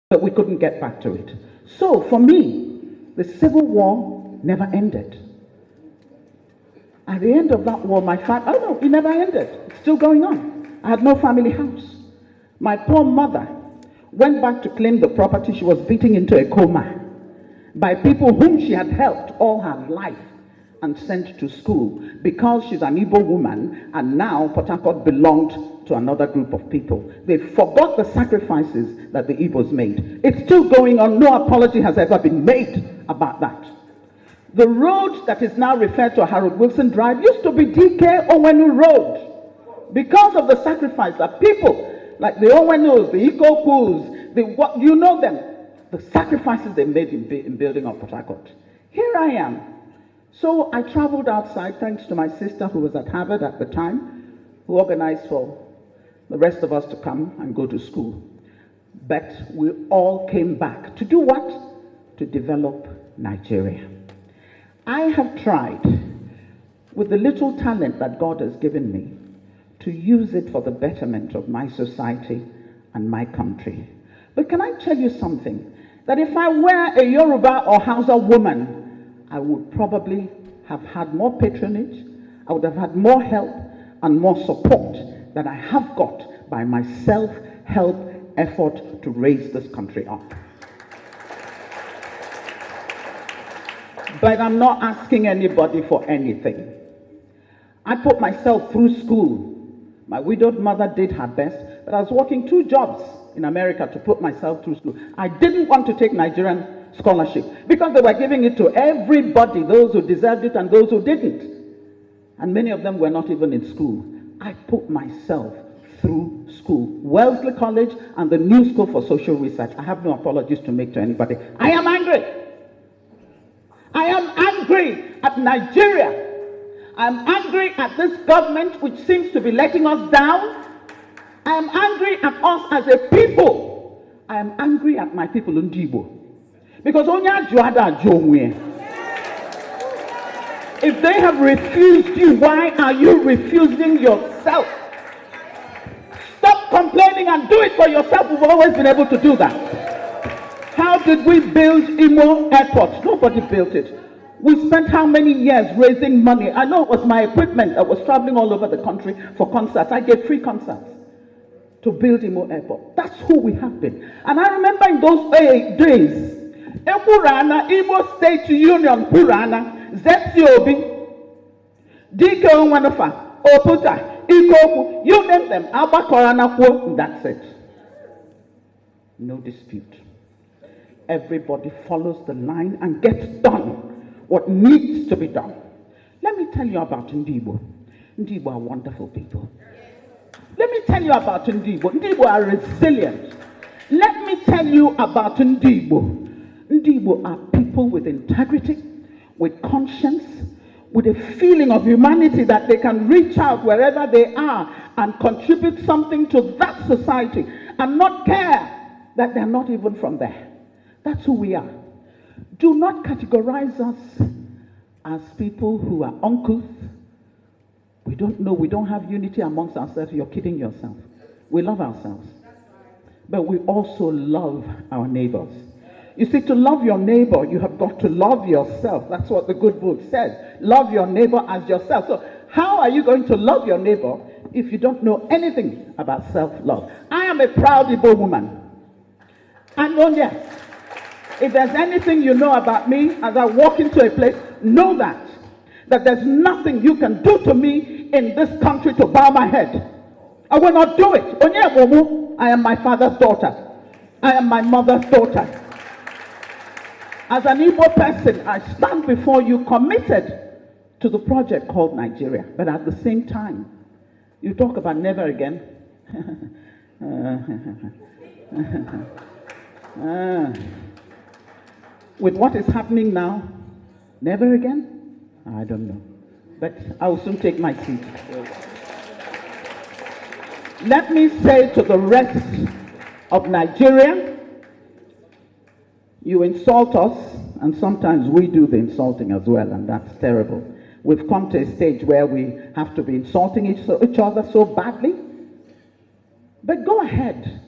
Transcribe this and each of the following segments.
but we couldn't get back to it. So for me, the Civil War never ended. At the end of that war, my family, oh no, it never ended. It's still going on. I had no family house. My poor mother went back to claim the property she was beating into a coma by people whom she had helped all her life and sent to school because she's an Igbo woman, and now Port Harcourt belonged to another group of people. They forgot the sacrifices that the Igbos made. It's still going on. No apology has ever been made about that. The road that is now referred to as Harold Wilson Drive used to be Onyeka Onwenu Road because of the sacrifice that people like the Onwenus, the Ikokus, you know them, the sacrifices they made in building up Port Harcourt. Here I am. So I traveled outside thanks to my sister who was at Harvard at the time, who organized for the rest of us to come and go to school. But we all came back to do what? To develop Nigeria. I have tried, with the little talent that God has given me, to use it for the betterment of my society and my country. But can I tell you something? That if I were a Yoruba or Hausa woman, I would probably have had more patronage, I would have had more help and more support than I have got by my self-help effort to raise this country up. But I'm not asking anybody for anything. I put myself through school. My widowed mother did her best, but I was working 2 jobs in America to put myself through school. I didn't want to take Nigerian scholarship because they were giving it to everybody, those who deserved it and those who didn't. And many of them were not even in school. I put myself through school, Wellesley College and the New School for Social Research. I have no apologies to make to anybody. I am angry. I am angry at Nigeria. I am angry at this government which seems to be letting us down. I am angry at us as a people. I am angry at my people in Igbo. Because if they have refused you, why are you refusing yourself? Stop complaining and do it for yourself. We've always been able to do that. How did we build Imo Airport? Nobody built it. We spent how many years raising money? I know it was my equipment that was traveling all over the country for concerts. I gave free concerts to build Imo Airport. That's who we have been. And I remember in those days, Epurana, Imo State Union, Purana, Zetiobi, Dike Onwenu, Oputa, Ikoku, you name them, Abakorana, that's it. No dispute. Everybody follows the line and gets done what needs to be done. Let me tell you about Ndibo. Ndibo are wonderful people. Let me tell you about Ndibo. Ndibo are resilient. Let me tell you about Ndibo. Ndibo are people with integrity, with conscience, with a feeling of humanity that they can reach out wherever they are and contribute something to that society and not care that they're not even from there. That's who we are. Do not categorize us as people who are uncouth. We don't know, we don't have unity amongst ourselves. You're kidding yourself. We love ourselves. But we also love our neighbors. You see, to love your neighbor, you have got to love yourself. That's what the good book says. Love your neighbor as yourself. So how are you going to love your neighbor if you don't know anything about self-love? I am a proud Igbo woman. And oh yes, if there's anything you know about me as I walk into a place, know that there's nothing you can do to me in this country to bow my head. I will not do it. I am my father's daughter. I am my mother's daughter. As an Igbo person, I stand before you committed to the project called Nigeria. But at the same time, you talk about never again. With what is happening now, never again? I don't know. But I will soon take my seat. Let me say to the rest of Nigeria, you insult us, and sometimes we do the insulting as well, and that's terrible. We've come to a stage where we have to be insulting each other so badly. But go ahead.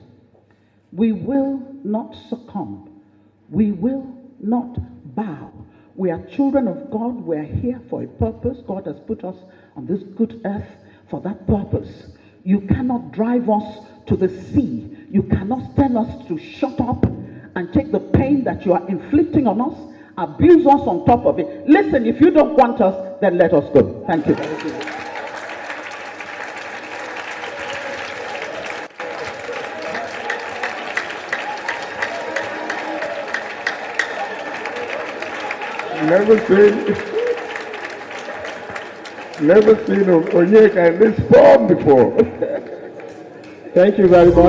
We will not succumb. We will not bow. We are children of God. We are here for a purpose. God has put us on this good earth for that purpose. You cannot drive us to the sea. You cannot tell us to shut up and take the pain that you are inflicting on us, abuse us on top of it. Listen, if you don't want us, then let us go. Thank you. Thank you. Never seen Onyeka in this form before. Thank you very much.